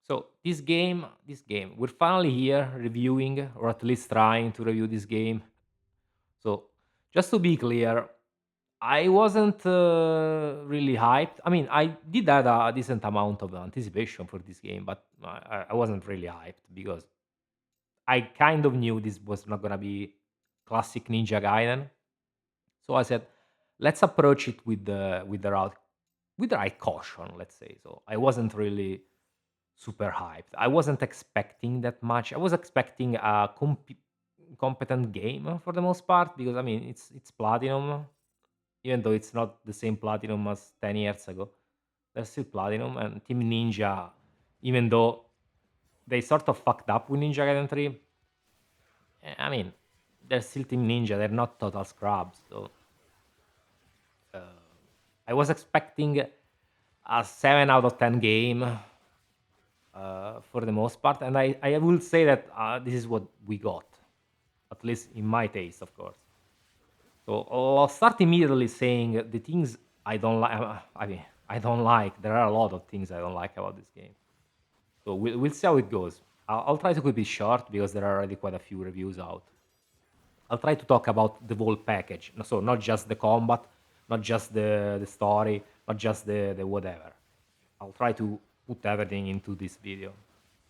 So this game, we're finally here reviewing, or at least trying to review this game. So just to be clear, I wasn't really hyped. I mean, I did have a decent amount of anticipation for this game, but I wasn't really hyped because I kind of knew this was not gonna be classic Ninja Gaiden. So I said, let's approach it with the right caution, let's say. So I wasn't really super hyped. I wasn't expecting that much. I was expecting a competent game for the most part because I mean it's platinum, even though it's not the same platinum as 10 years ago. They're still platinum, and Team Ninja, even though they sort of fucked up with Ninja Gaiden 3, I mean they're still Team Ninja. They're not total scrubs. So I was expecting a 7 out of 10 game for the most part, and I will say that this is what we got, at least in my taste, of course. So I'll start immediately saying the things I don't like. I mean, I don't like. There are a lot of things I don't like about this game. So we'll see how it goes. I'll try to keep it short because there are already quite a few reviews out. I'll try to talk about the whole package. So not just the combat, not just the story, not just the whatever. I'll try to put everything into this video.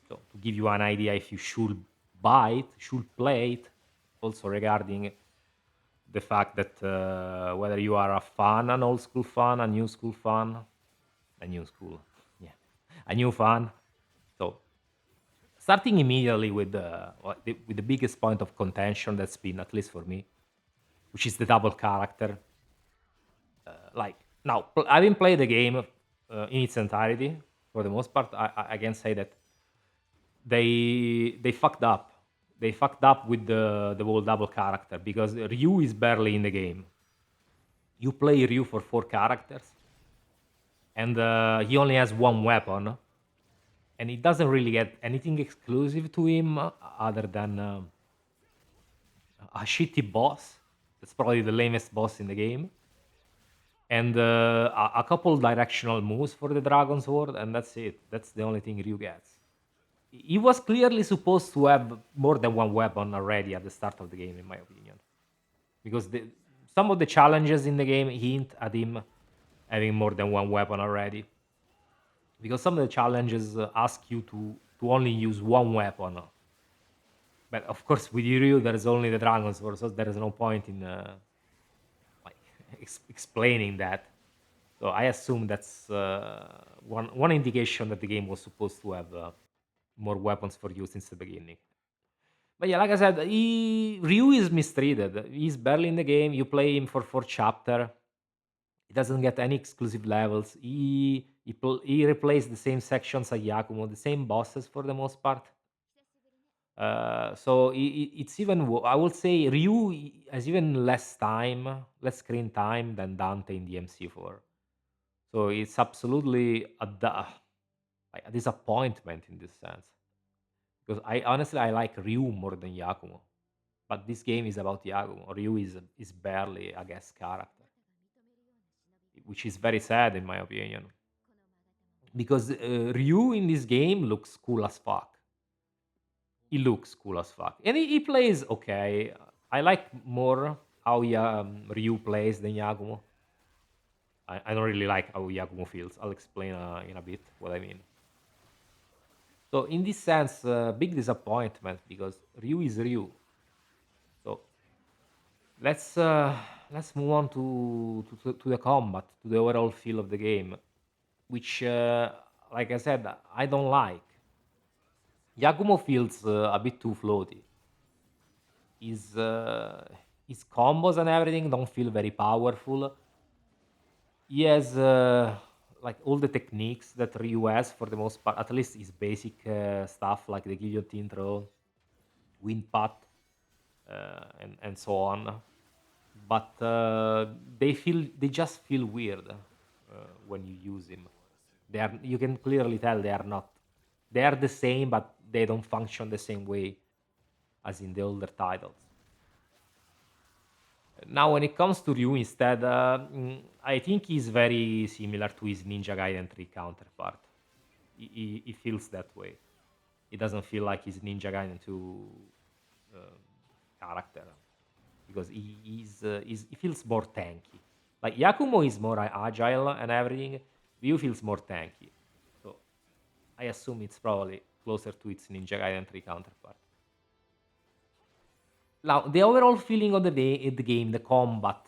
So to give you an idea if you should buy it, should play it, also regarding the fact that whether you are a fan, an old school fan, a new school fan, a new school, yeah, a new fan. So starting immediately with with the biggest point of contention that's been, at least for me, which is the double character. Like now, having played the game in its entirety, for the most part, I can say that they fucked up. They fucked up with the whole double character because Ryu is barely in the game. You play Ryu for 4 characters, and he only has one weapon, and he doesn't really get anything exclusive to him other than a shitty boss. That's probably the lamest boss in the game, and a couple directional moves for the Dragon Sword, and that's it. That's the only thing Ryu gets. He was clearly supposed to have more than one weapon already at the start of the game, in my opinion, because some of the challenges in the game hint at him having more than one weapon already. Because some of the challenges ask you to only use one weapon, but of course with Ryu there is only the Dragon Sword, so there is no point in like explaining that. So I assume that's one indication that the game was supposed to have more weapons for you since the beginning. But yeah, like I said, Ryu is mistreated. He's barely in the game. You play him for 4 chapter. He doesn't get any exclusive levels. He replays the same sections as Yakumo, the same bosses for the most part. So it's even. I would say Ryu has even less time, less screen time than Dante in the MC4. So it's absolutely like a disappointment in this sense. Because I honestly I like Ryu more than Yakumo. But this game is about Yakumo. Ryu is barely a guest character, which is very sad in my opinion. Because Ryu in this game looks cool as fuck. He looks cool as fuck, and he plays okay. I like more how Ryu plays than Yakumo. I don't really like how Yakumo feels. I'll explain in a bit what I mean. So in this sense, big disappointment because Ryu is Ryu. So let's uh, let's move on to the combat, to the overall feel of the game, which, like I said, I don't like. Yakumo feels a bit too floaty. His uh, his combos and everything don't feel very powerful. He has like all the techniques that Ryu has for the most part, at least his basic stuff like the guillotine throw, wind pat, and so on. But they just feel weird when you use him. They are You can clearly tell they are not. They are the same, but they don't function the same way as in the older titles. Now, when it comes to Ryu, instead, I think he's very similar to his Ninja Gaiden 3 counterpart. He feels that way. It doesn't feel like he's Ninja Gaiden 2 um, character because he feels more tanky. Like Yakumo is more agile and everything. Ryu feels more tanky. So I assume it's probably closer to its Ninja Gaiden 3 counterpart. Now, the overall feeling of the game, the combat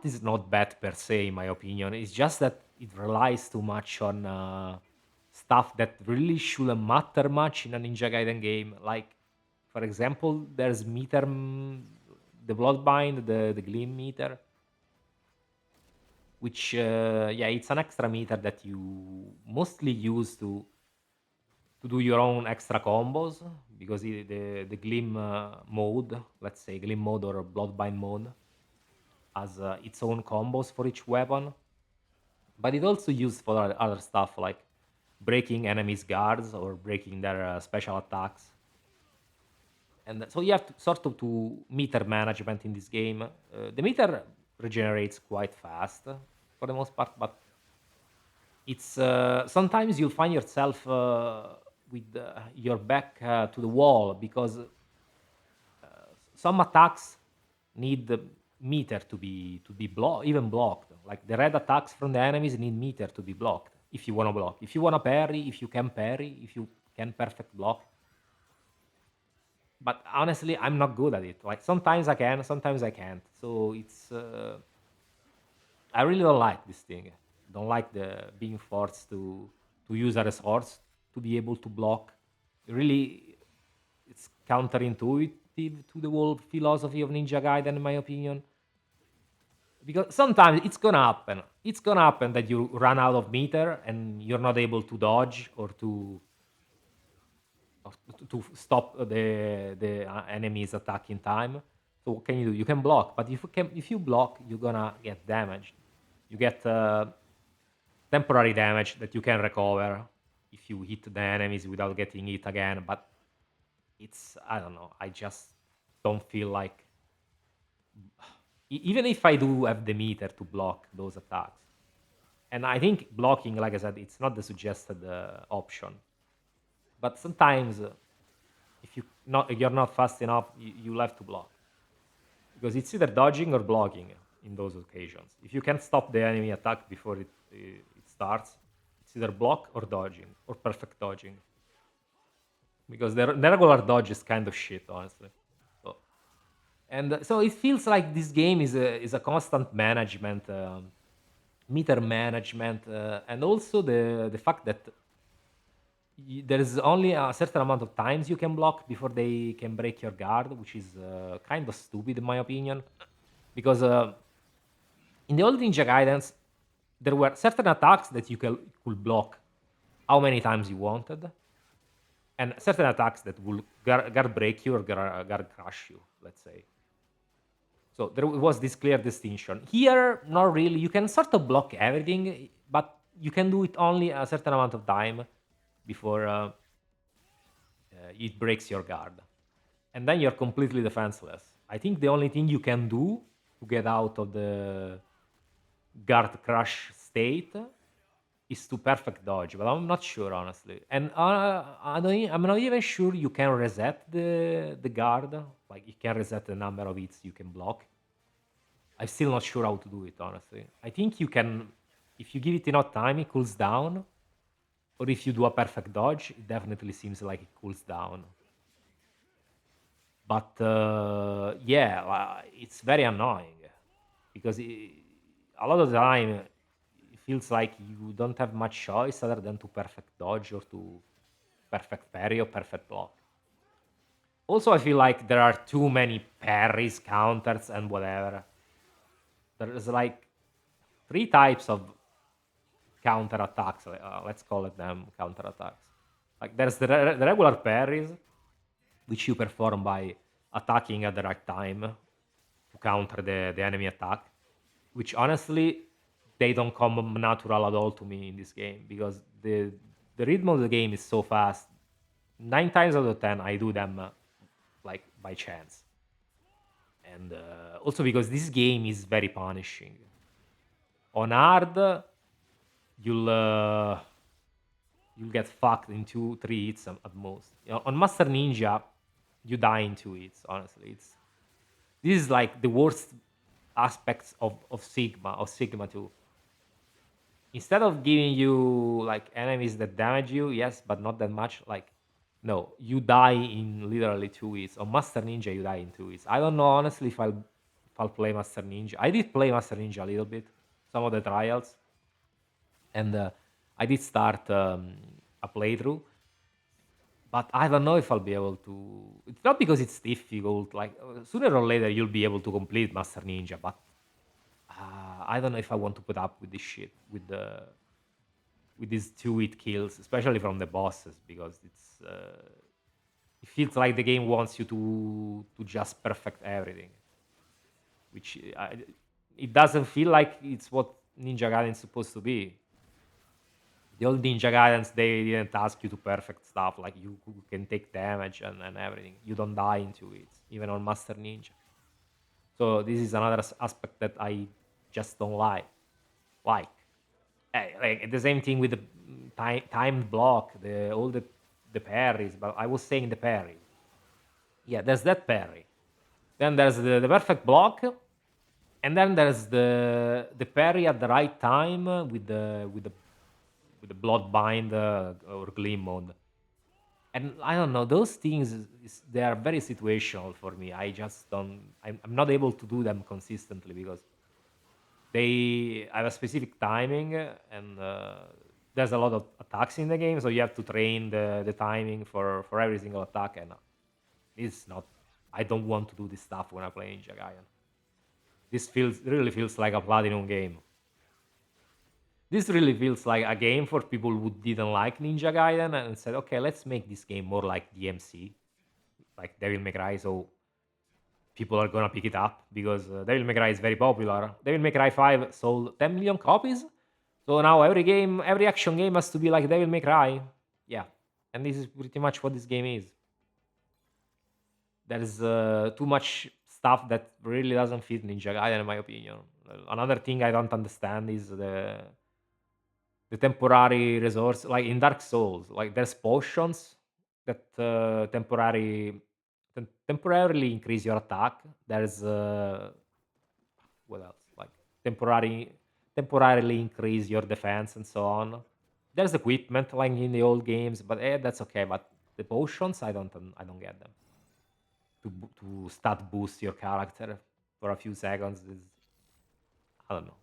is not bad per se, in my opinion. It's just that it relies too much on stuff that really shouldn't matter much in a Ninja Gaiden game. Like, for example, there's the Bloodbind, the Gleam meter, which, yeah, it's an extra meter that you mostly use to do your own extra combos because the Gleam mode, let's say Gleam mode or Bloodbind mode, has its own combos for each weapon, but it also used for other stuff like breaking enemies' guards or breaking their special attacks. And so you have to sort of to meter management in this game. The meter regenerates quite fast for the most part, but it's sometimes you'll find yourself with your back to the wall because some attacks need the meter even blocked. Like the red attacks from the enemies need meter to be blocked if you want to block. If you want to parry, if you can perfect block. But honestly, I'm not good at it. Like sometimes I can, sometimes I can't. So it's I really don't like this thing. Don't like the being forced to use a resource to be able to block. Really, it's counterintuitive to the whole philosophy of Ninja Gaiden, in my opinion. Because sometimes it's gonna happen. It's gonna happen that you run out of meter and you're not able to dodge or to stop the enemy's attack in time. So what can you do? You can block, but if you block, you're gonna get damaged. You get temporary damage that you can recover if you hit the enemies without getting hit again. But it's I don't know. I just don't feel like even if I do have the meter to block those attacks. And I think blocking, like I said, it's not the suggested option. But sometimes, if you're not fast enough, you'll have to block because it's either dodging or blocking in those occasions. If you can't stop the enemy attack before it starts, it's either block or dodging or perfect dodging because the regular dodge is kind of shit, honestly. So, so it feels like this game is a constant management. Meter management, and also the fact that there is only a certain amount of times you can block before they can break your guard, which is kind of stupid in my opinion. Because in the old Ninja Gaidens, there were certain attacks that could block how many times you wanted, and certain attacks that will guard break you or guard crush you, let's say. So there was this clear distinction. Here, not really. You can sort of block everything, but you can do it only a certain amount of time before it breaks your guard. And then you're completely defenseless. I think the only thing you can do to get out of the guard crush state is to perfect dodge, but I'm not sure honestly. And I'm not even sure you can reset the guard. Like you can reset the number of hits you can block. I'm still not sure how to do it, honestly. I think you can, if you give it enough time, it cools down. Or if you do a perfect dodge, it definitely seems like it cools down. But yeah, it's very annoying because a lot of the time it feels like you don't have much choice other than to perfect dodge or to perfect parry or perfect block. Also, I feel like there are too many parries, counters, and whatever. There's like three types of counter attacks. Let's call it them counter attacks. Like there's the regular parries, which you perform by attacking at the right time to counter the enemy attack. Which honestly, they don't come natural at all to me in this game because the rhythm of the game is so fast. 9 times out of 10, I do them like by chance, and also because this game is very punishing. On hard, you'll you'll get fucked in 2 3 hits at most. On Master Ninja, you die in 2 hits. Honestly, this is like the worst aspects of Sigma 2. Instead of giving you like enemies that damage you, yes, but not that much. Like, no, you die in literally 2 hits. On Master Ninja, you die in 2 hits. I don't know honestly if I'll play Master Ninja. I did play Master Ninja a little bit, some of the trials, and I did start a playthrough, but I don't know if I'll be able to. It's not because it's difficult. Like sooner or later, you'll be able to complete Master Ninja, but I don't know if I want to put up with this shit with these 2 hit kills, especially from the bosses, because it feels like the game wants you to just perfect everything, which it doesn't feel like it's what Ninja Gaiden is supposed to be. The old Ninja Gaidens, they didn't ask you to perfect stuff, like you can take damage and everything. You don't die into it, even on Master Ninja. So this is another aspect that I just don't like. Like the same thing with the timed block, the parries. But I was saying the parry. Yeah, there's that parry. Then there's the perfect block, and then there's the parry at the right time with the blood bind or gleam mode. And I don't know, those things they are very situational for me. I just don't. I'm not able to do them consistently because they have a specific timing, and there's a lot of attacks in the game, so you have to train the timing for every single attack, and it's not. I don't want to do this stuff when I play Ninja Gaiden. This really feels like a platinum game. This really feels like a game for people who didn't like Ninja Gaiden and said, okay, let's make this game more like DMC, like Devil May Cry, so people are gonna pick it up because Devil May Cry is very popular. Devil May Cry 5 sold 10 million copies, so now every action game has to be like Devil May Cry. Yeah, and this is pretty much what this game is. There's too much stuff that really doesn't fit Ninja Gaiden, in my opinion. Another thing I don't understand is the temporary resource, like in Dark Souls. Like there's potions that temporarily increase your attack. There's what else? Like temporarily increase your defense and so on. There's equipment like in the old games, but that's okay. But the potions, I don't get them. To stat boost your character for a few seconds is, I don't know.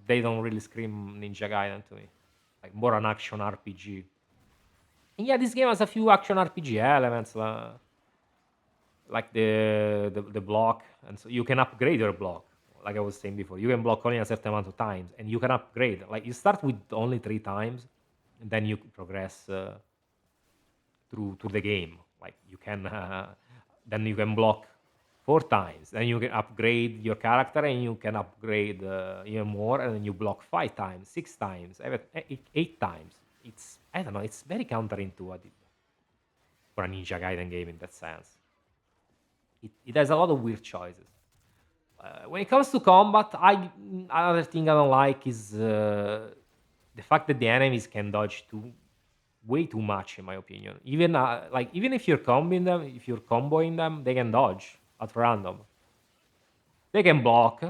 They don't really scream Ninja Gaiden to me. Like more an action RPG. And yeah, this game has a few action RPG elements, like the block, and so you can upgrade your block. Like I was saying before, you can block only a certain amount of times, and you can upgrade. Like you start with only 3 times, and then you progress through the game. Like you can then you can block 4 times, then you can upgrade your character, and you can upgrade even more, and then you block 5 times, 6 times, 8 times. It's, I don't know. It's very counterintuitive for a Ninja Gaiden game in that sense. It has a lot of weird choices. When it comes to combat, another thing I don't like is the fact that the enemies can dodge way too much, in my opinion. Even if you're comboing them, they can dodge at random. They can block,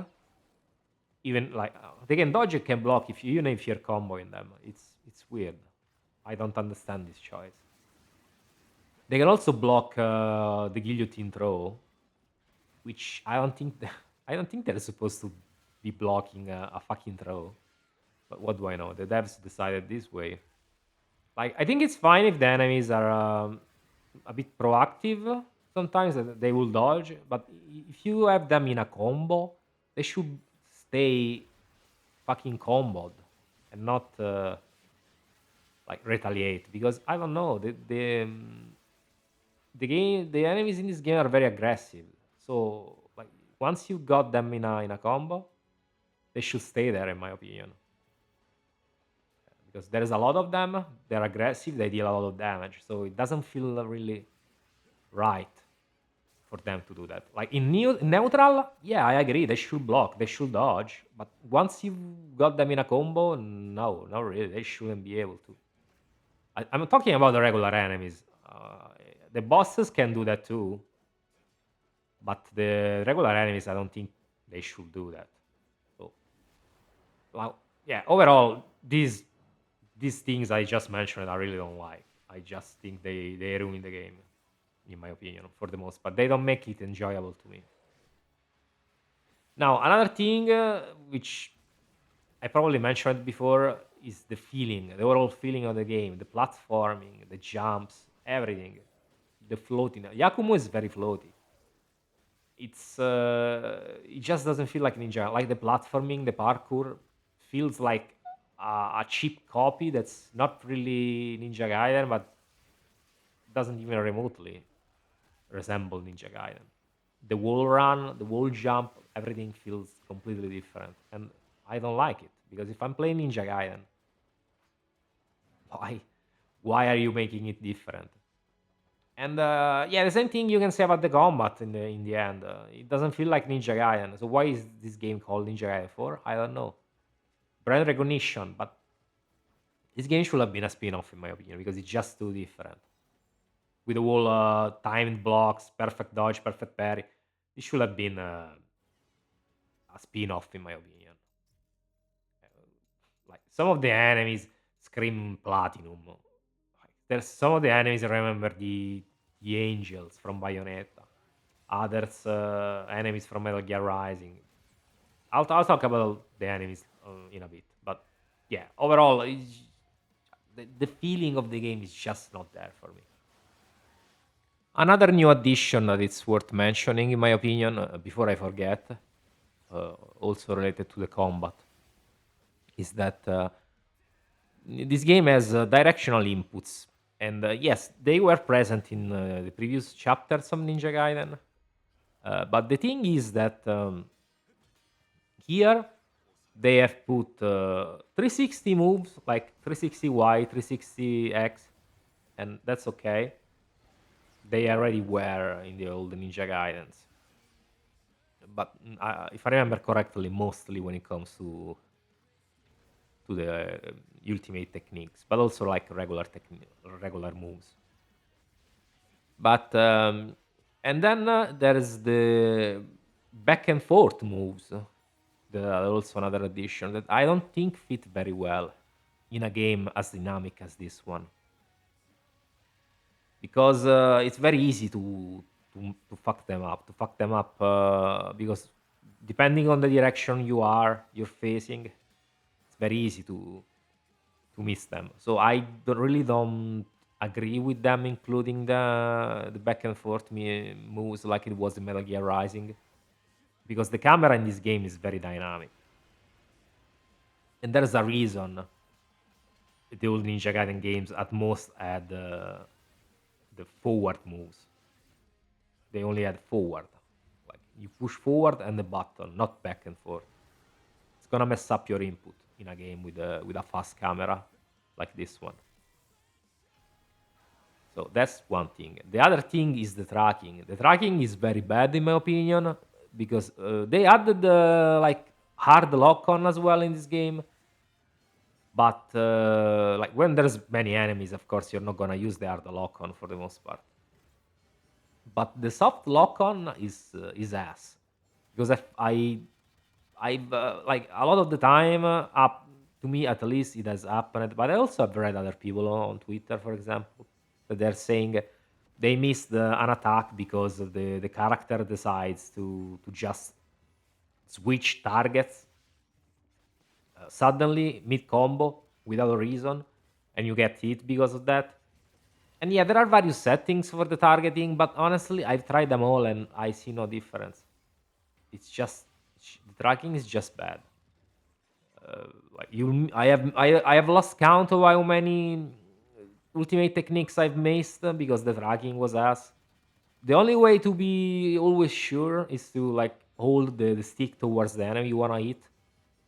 even like they can dodge and can block even if you're comboing them. It's weird. I don't understand this choice. They can also block the guillotine throw, which I don't think they're supposed to be blocking a fucking throw. But what do I know? The devs decided this way. Like I think it's fine if the enemies are a bit proactive. Sometimes that they will dodge, but if you have them in a combo, they should stay fucking comboed and not like retaliate. Because I don't know, the enemies in this game are very aggressive. So like once you got them in a combo, they should stay there, in my opinion, because there is a lot of them. They're aggressive. They deal a lot of damage, so it doesn't feel really right for them to do that. Like in neutral, yeah, I agree. They should block. They should dodge. But once you got them in a combo, no, not really. They shouldn't be able to. I'm talking about the regular enemies. The bosses can do that too, but the regular enemies, I don't think they should do that. So, well, yeah. Overall, these things I just mentioned, I really don't like. I just think they ruin the game, in my opinion, for the most part. They don't make it enjoyable to me. Now, another thing which I probably mentioned before is the feeling, the overall feeling of the game, the platforming, the jumps, everything, the floating. Yakumo is very floaty. It just doesn't feel like Ninja. Like the platforming, the parkour feels like a cheap copy that's not really Ninja Gaiden, but doesn't even remotely resemble Ninja Gaiden. The wall run, the wall jump, everything feels completely different, and I don't like it because if I'm playing Ninja Gaiden, why why are you making it different? And yeah, the same thing you can say about the combat in the end. It doesn't feel like Ninja Gaiden. So why is this game called Ninja Gaiden 4? I don't know. Brand recognition, but this game should have been a spin-off in my opinion because it's just too different. With the whole timed blocks, perfect dodge, perfect parry, it should have been a spin-off in my opinion. Like some of the enemies scream platinum. Like, there's some of the enemies I remember the angels from Bayonetta. Others enemies from Metal Gear Rising. I'll talk about the enemies in a bit, but yeah, overall, the feeling of the game is just not there for me. Another new addition that it's worth mentioning, in my opinion, before I forget, also related to the combat, is that this game has directional inputs, and yes, they were present in the previous chapters of Ninja Gaiden. But the thing is that here they have put 360 moves like 360Y, 360X, and that's okay. They already were in the old Ninja Gaidens. But if I remember correctly, mostly when it comes to the ultimate techniques, but also like regular moves. But and then there's the back and forth moves. There are also another addition that I don't think fit very well in a game as dynamic as this one because it's very easy to fuck them up. To fuck them up because depending on the direction you're facing, it's very easy to miss them. So I really don't agree with them including the back and forth moves like it was in Metal Gear Rising because the camera in this game is very dynamic, and there's a reason the old Ninja Gaiden games at most had the forward moves. They only had forward, like you push forward and the button, not back and forth. It's gonna mess up your input in a game with a fast camera like this one. So that's one thing. The other thing is the tracking. The tracking is very bad in my opinion because they added like hard lock on as well in this game. But like when there's many enemies, of course you're not gonna use the hard lock on for the most part. But the soft lock on is ass because if I've like a lot of the time up to me at least it has happened, but I also have read other people on Twitter, for example, that they're saying they missed an attack because the character decides to just switch targets suddenly mid combo without a reason, and you get hit because of that. And yeah, there are various settings for the targeting, but honestly, I've tried them all and I see no difference. It's just the tracking is just bad. Like I have lost count of how many ultimate techniques I've maced because the tracking was ass. The only way to be always sure is to like hold the stick towards the enemy you wanna hit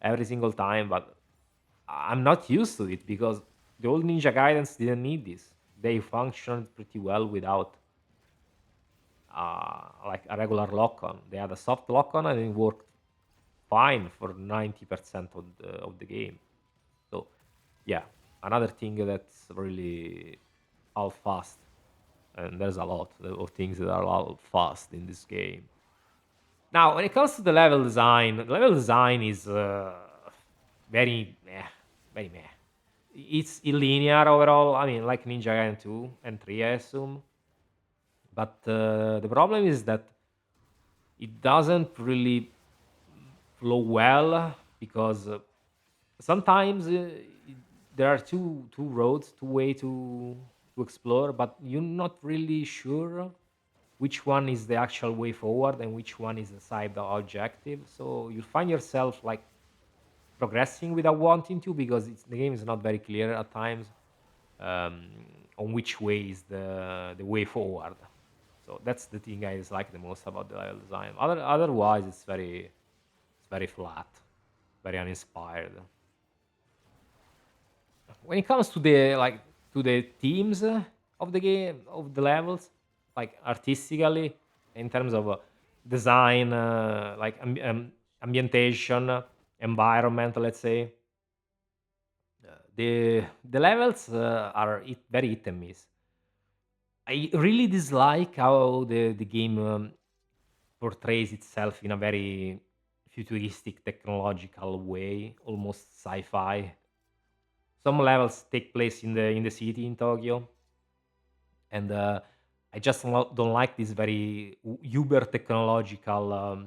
every single time, but I'm not used to it because the old Ninja Gaidens didn't need this. They functioned pretty well without like a regular lock on. They had a soft lock on and it worked fine for 90% of the game. So yeah. Another thing that's really all fast, and there's a lot of things that are all fast in this game. Now, when it comes to the level design is very meh, very meh. It's linear overall. I mean, like Ninja Gaiden 2 and 3, I assume. But the problem is that it doesn't really flow well because sometimes there are two roads, two way to explore, but you're not really sure which one is the actual way forward and which one is the side objective. So you find yourself like progressing without wanting to because the game is not very clear at times um, on which way is the way forward. So that's the thing I dislike the most about the level design. Otherwise, it's very flat, very uninspired. When it comes to the themes of the game of the levels, like artistically, in terms of design, ambientation, environment, let's say, the levels are very hit and miss. I really dislike how the game portrays itself in a very futuristic technological way, almost sci-fi. Some levels take place in the city in Tokyo, and I just don't like this very uber technological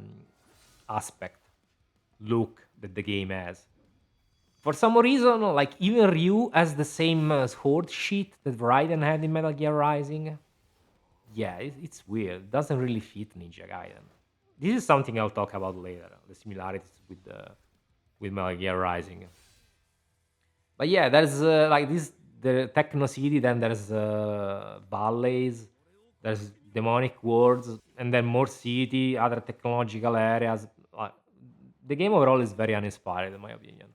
aspect look that the game has. For some reason, like even Ryu has the same sword sheet that Raiden had in Metal Gear Rising. Yeah, it's weird. It doesn't really fit Ninja Gaiden. This is something I'll talk about later. The similarities with Metal Gear Rising. But yeah, there's like this the techno city. Then there's valleys. There's demonic worlds, and then more city, other technological areas. Like, the game overall is very uninspired, in my opinion.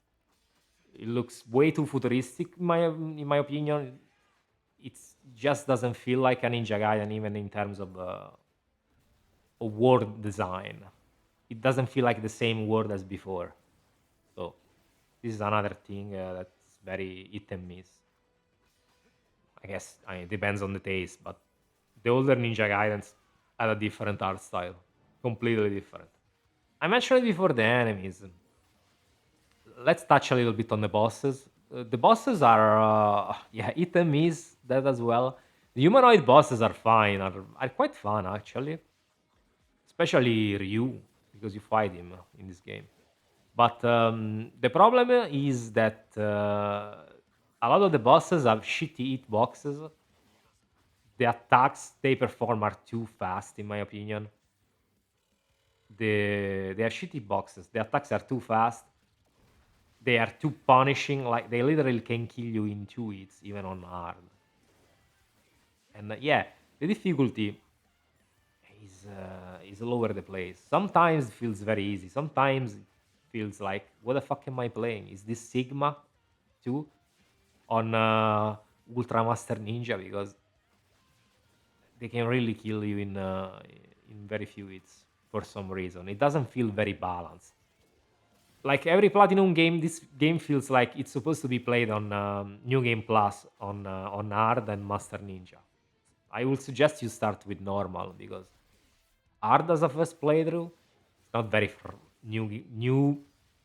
It looks way too futuristic, in my opinion. It just doesn't feel like a Ninja Gaiden, even in terms of world design. It doesn't feel like the same world as before. So this is another thing that's very hit and miss. I guess it depends on the taste, but the older Ninja Gaidens had a different art style, completely different. I mentioned it before the enemies. Let's touch a little bit on the bosses. The bosses are, yeah, hit and miss that as well. The humanoid bosses are fine, are quite fun actually, especially Ryu because you fight him in this game. But the problem is that a lot of the bosses have shitty hitboxes. The attacks they perform are too fast, in my opinion. They are shitty boxes. The attacks are too fast. They are too punishing. Like they literally can kill you in 2 hits, even on hard. And yeah, the difficulty is all over the place. Sometimes it feels very easy. Sometimes it feels like, what the fuck am I playing? Is this Sigma too on Ultra Master Ninja? Because they can really kill you in very few hits for some reason. It doesn't feel very balanced. Like every Platinum game, this game feels like it's supposed to be played on New Game Plus on hard and Master Ninja. I would suggest you start with normal because hard as a first playthrough, it's not very new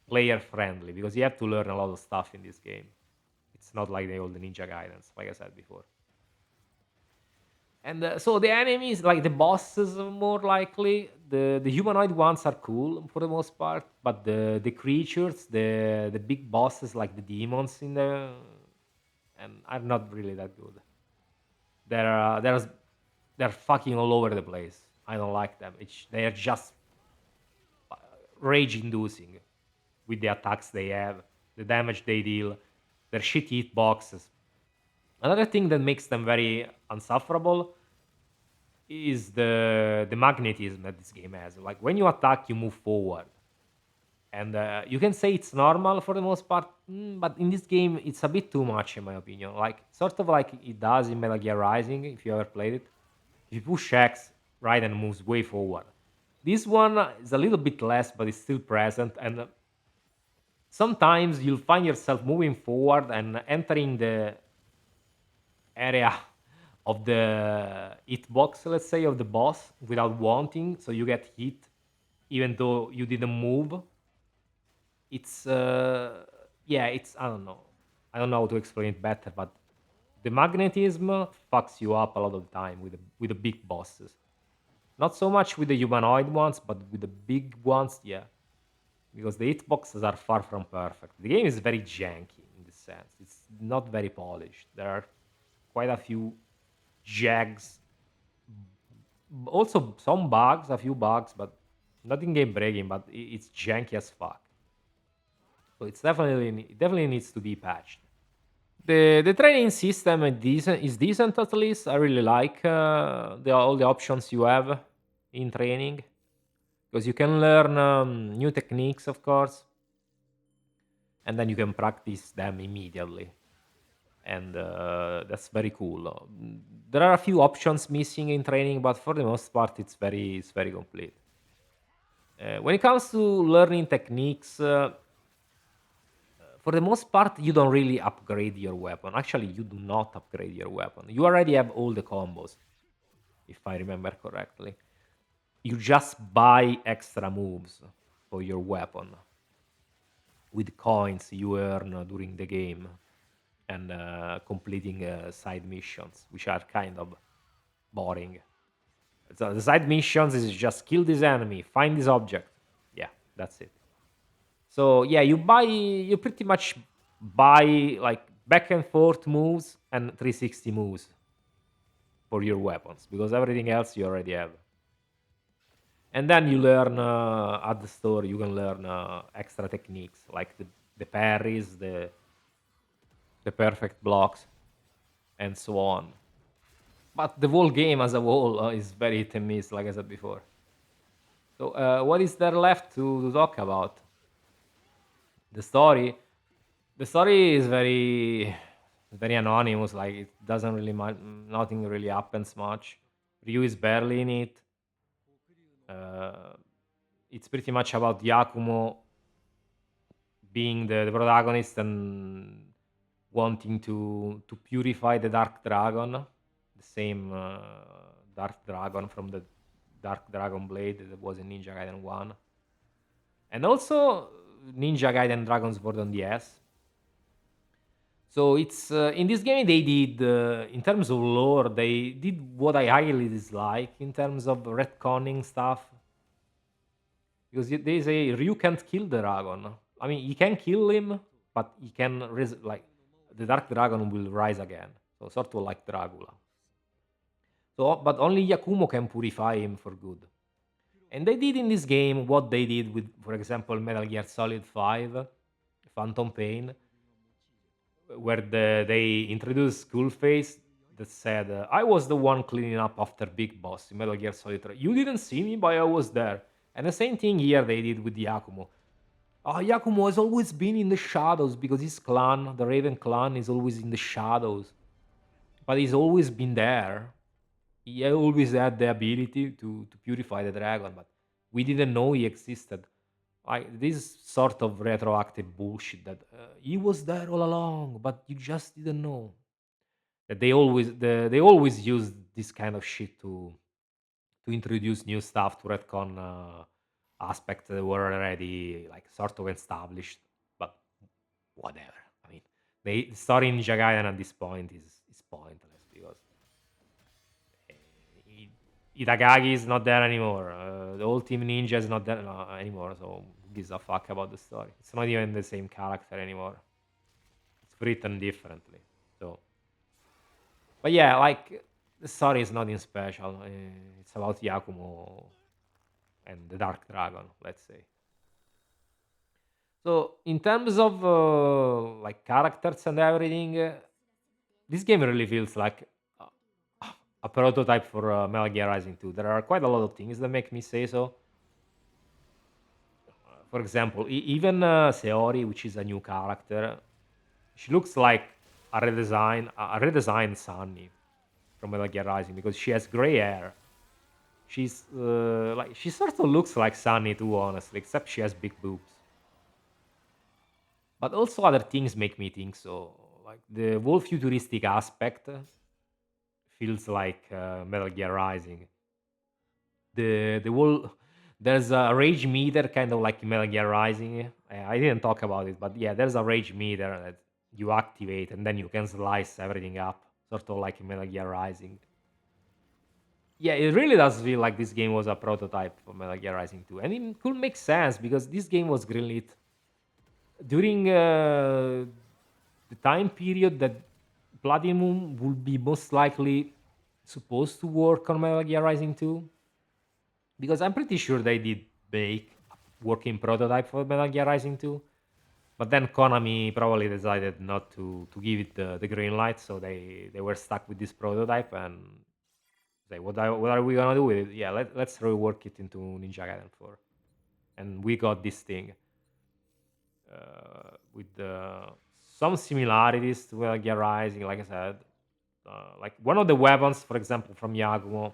player friendly because you have to learn a lot of stuff in this game. It's not like the old Ninja Gaidens, like I said before. And so the enemies, like the bosses, are more likely the humanoid ones are cool for the most part, but the creatures, the big bosses like the demons in the and are not really that good. They're fucking all over the place. I don't like them. They are just rage inducing with the attacks they have, the damage they deal, their shitty hitboxes. Another thing that makes them very unsufferable is the magnetism that this game has. Like when you attack, you move forward, and you can say it's normal for the most part, but in this game, it's a bit too much in my opinion. Like sort of like it does in Metal Gear Rising, if you ever played it. If you push X, Raiden moves way forward. This one is a little bit less, but it's still present, and sometimes you'll find yourself moving forward and entering the area of the hitbox, let's say, of the boss without wanting, so you get hit even though you didn't move. It's yeah, it's I don't know how to explain it better, but the magnetism fucks you up a lot of the time with the big bosses. Not so much with the humanoid ones, but with the big ones, yeah. Because the hitboxes are far from perfect. The game is very janky in this sense. It's not very polished. There are quite a few jags, also some bugs, a few bugs, but nothing game breaking. But it's janky as fuck. So it definitely needs to be patched. The training system is decent at least. I really like all the options you have in training because you can learn new techniques, of course, and then you can practice them immediately, and that's very cool. There are a few options missing in training, but for the most part, it's very complete. When it comes to learning techniques, for the most part, you don't really upgrade your weapon. Actually, you do not upgrade your weapon. You already have all the combos, if I remember correctly. You just buy extra moves for your weapon with coins you earn during the game and completing side missions, which are kind of boring. So the side missions is just kill this enemy, find this object. Yeah, that's it. So yeah, you pretty much buy like back and forth moves and 360 moves for your weapons because everything else you already have. And then you learn at the store. You can learn extra techniques like the parries, the perfect blocks, and so on. But the whole game as a whole is very hit and miss, like I said before. So what is there left to talk about? The story. The story is very anonymous. Like it doesn't really nothing really happens much. Ryu is barely in it. Uh, it's pretty much about Yakumo being the protagonist and wanting to purify the Dark Dragon, the same Dark Dragon from the Dark Dragon Blade that was in Ninja Gaiden 1, and also Ninja Gaiden Dragon's Sword on the S. So it's in this game they did in terms of lore they did what I highly dislike in terms of retconning stuff because they say Ryu can't kill the dragon. I mean, he can kill him, but he can like the Dark Dragon will rise again. So sort of like Dracula. So, but only Yakumo can purify him for good. And they did in this game what they did with, for example, Metal Gear Solid 5, Phantom Pain, where they introduced Skullface that said, I was the one cleaning up after Big Boss in Metal Gear Solid 3. You didn't see me, but I was there. And the same thing here they did with Yakumo. Yakumo has always been in the shadows because his clan, the Raven clan, is always in the shadows. But he's always been there. He always had the ability to purify the dragon, but we didn't know he existed. Like this sort of retroactive bullshit that he was there all along, but you just didn't know. That they always use this kind of shit to introduce new stuff to retcon aspects that were already like sort of established. But whatever. I mean, the story in Jagayan at this point is pointless because Itagaki is not there anymore. The whole Team Ninja is not there anymore. So who gives a fuck about the story? It's not even the same character anymore. It's written differently. So, but yeah, like the story is nothing special. It's about Yakumo and the Dark Dragon, let's say. So in terms of like characters and everything, this game really feels like a, a prototype for Metal Gear Rising 2. There are quite a lot of things that make me say so. For example, even Seori, which is a new character, she looks like a redesigned Sunny from Metal Gear Rising because she has gray hair. She's like she sort of looks like Sunny too, honestly, except she has big boobs. but also other things make me think so. Like the whole futuristic aspect feels like Metal Gear Rising. The whole there's a rage meter kind of like Metal Gear Rising. I didn't talk about it, but yeah, there's a rage meter that you activate and then you can slice everything up, sort of like Metal Gear Rising. Yeah, it really does feel like this game was a prototype for Metal Gear Rising 2, and it could make sense because this game was greenlit during the time period that Platinum would be most likely supposed to work on Metal Gear Rising 2, because I'm pretty sure they did make a working prototype for Metal Gear Rising 2, but then Konami probably decided not to give it the green light, so they were stuck with this prototype and say, what are we gonna do with it? Yeah, let's rework it into Ninja Gaiden 4, and we got this thing with some similarities to Metal Gear Rising. Like I said, like one of the weapons, for example, from Yagumo,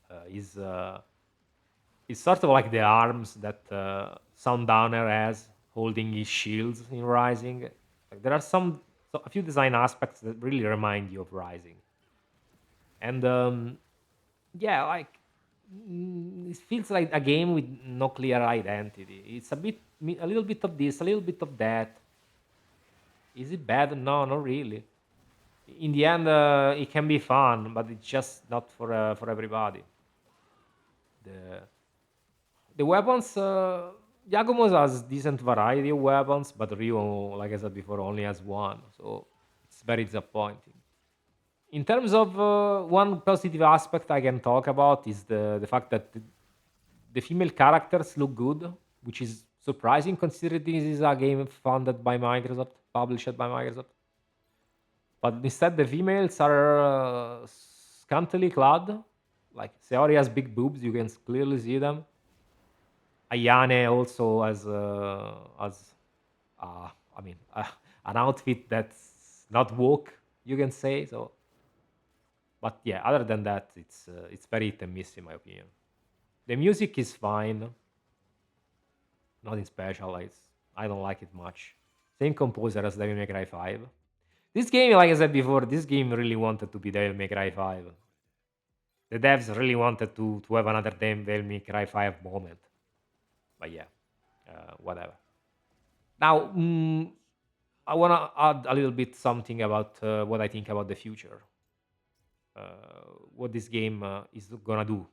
uh, is uh, is sort of like the arms that Sundowner has holding his shields in Rising. Like there are a few design aspects that really remind you of Rising, and yeah, like it feels like a game with no clear identity. It's a little bit of this, a little bit of that. Is it bad? No, not really. In the end, it can be fun, but it's just not for everybody. The the weapons, Giacomo has decent variety of weapons, but Rio, like I said before, only has one, so it's very disappointing. In terms of one positive aspect I can talk about is the fact that the female characters look good, which is surprising considering this is a game funded by Microsoft, published by Microsoft. But instead, the females are scantily clad. Like Seori has big boobs, you can clearly see them. Ayane also has I mean, an outfit that's not woke, you can say so. But yeah, other than that, it's very hit and miss in my opinion. The music is fine, nothing special. I don't like it much. Same composer as Devil May Cry 5. This game, like I said before, this game really wanted to be Devil May Cry 5. The devs really wanted to have another Devil May Cry 5 moment. But yeah, whatever. Now, I want to add a little bit something about what I think about the future. What this game is gonna do,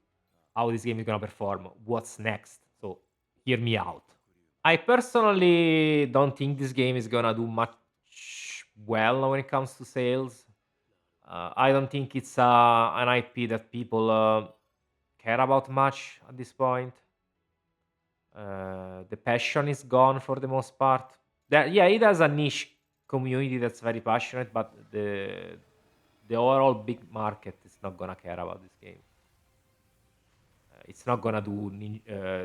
how this game is gonna perform, what's next. So, hear me out. I personally don't think this game is gonna do much well when it comes to sales. I don't think it's an IP that people care about much at this point. The passion is gone for the most part. Yeah, it has a niche community that's very passionate, but the overall big market is not gonna care about this game. It's not gonna do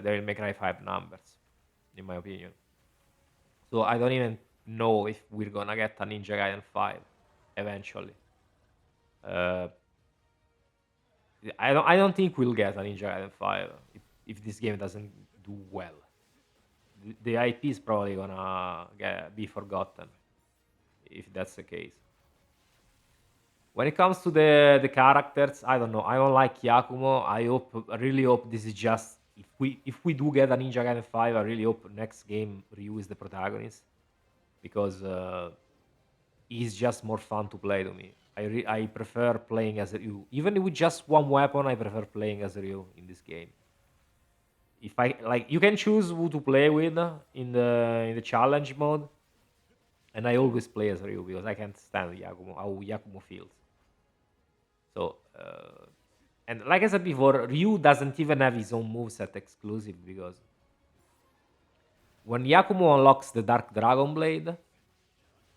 Devil May Cry 5 numbers, in my opinion. So I don't even know if we're gonna get a Ninja Gaiden 5 eventually. Uh, I don't think we'll get a Ninja Gaiden 5 if this game doesn't do well. The IP is probably gonna be forgotten if that's the case. When it comes to the characters, I don't know. I don't like Yakumo. I really hope this is just if we do get a Ninja Gaiden 5, I really hope next game Ryu is the protagonist because he's just more fun to play to me. I prefer playing as Ryu. Even with just one weapon, I prefer playing as Ryu in this game. If I like, you can choose who to play with in the challenge mode, and I always play as Ryu because I can't stand Yakumo, how Yakumo feels. So, and like I said before, Ryu doesn't even have his own moveset exclusive because when Yakumo unlocks the Dark Dragon Blade,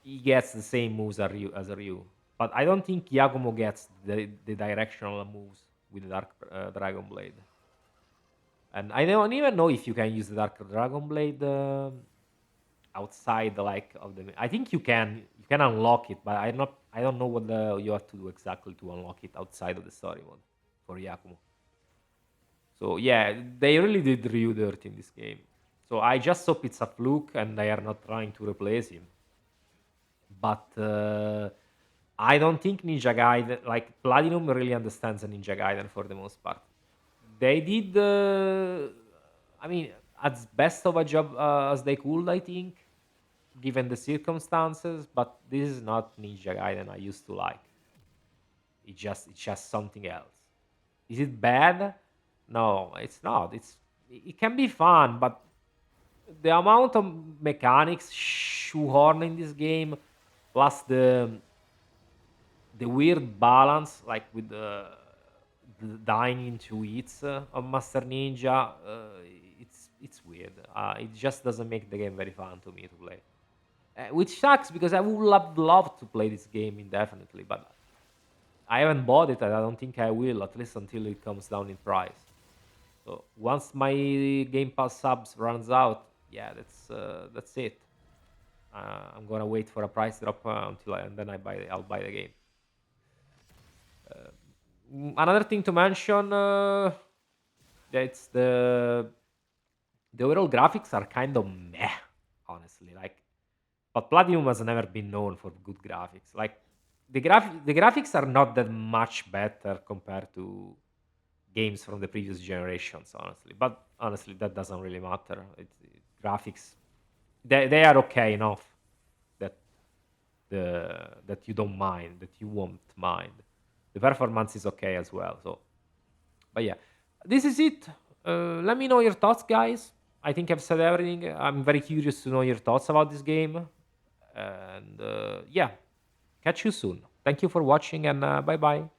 he gets the same moves as Ryu. But I don't think Yakumo gets the directional moves with the Dark Dragon Blade. And I don't even know if you can use the Dark Dragon Blade outside like of the. I think you can unlock it, but I don't know what you have to do exactly to unlock it outside of the story mode for Yakumo. So yeah, they really did Ryu dirt in this game. So I just hope it's a fluke and they are not trying to replace him. But I don't think Ninja Gaiden, like Platinum, really understands a Ninja Gaiden for the most part. They did, I mean, as best of a job as they could, I think, given the circumstances. But this is not Ninja Gaiden I used to like. It's just something else. Is it bad? No, it's not. It can be fun, but the amount of mechanics shoehorned in this game, plus the weird balance, like with the dying into hits of Master Ninja, it's weird. It just doesn't make the game very fun to me to play. Which sucks because I would love to play this game indefinitely, but I haven't bought it and I don't think I will, at least until it comes down in price. So once my Game Pass subs runs out, yeah, that's it. I'm gonna wait for a price drop and then I'll buy the game. Another thing to mention, that's the overall graphics are kind of meh, honestly. Like, but Platinum has never been known for good graphics. Like the graphics are not that much better compared to games from the previous generations, honestly. But honestly, that doesn't really matter. Graphics, they are okay enough that that you don't mind, that you won't mind. The performance is okay as well. So, but yeah, this is it. Let me know your thoughts, guys. I think I've said everything. I'm very curious to know your thoughts about this game. And yeah, catch you soon. Thank you for watching, and bye bye.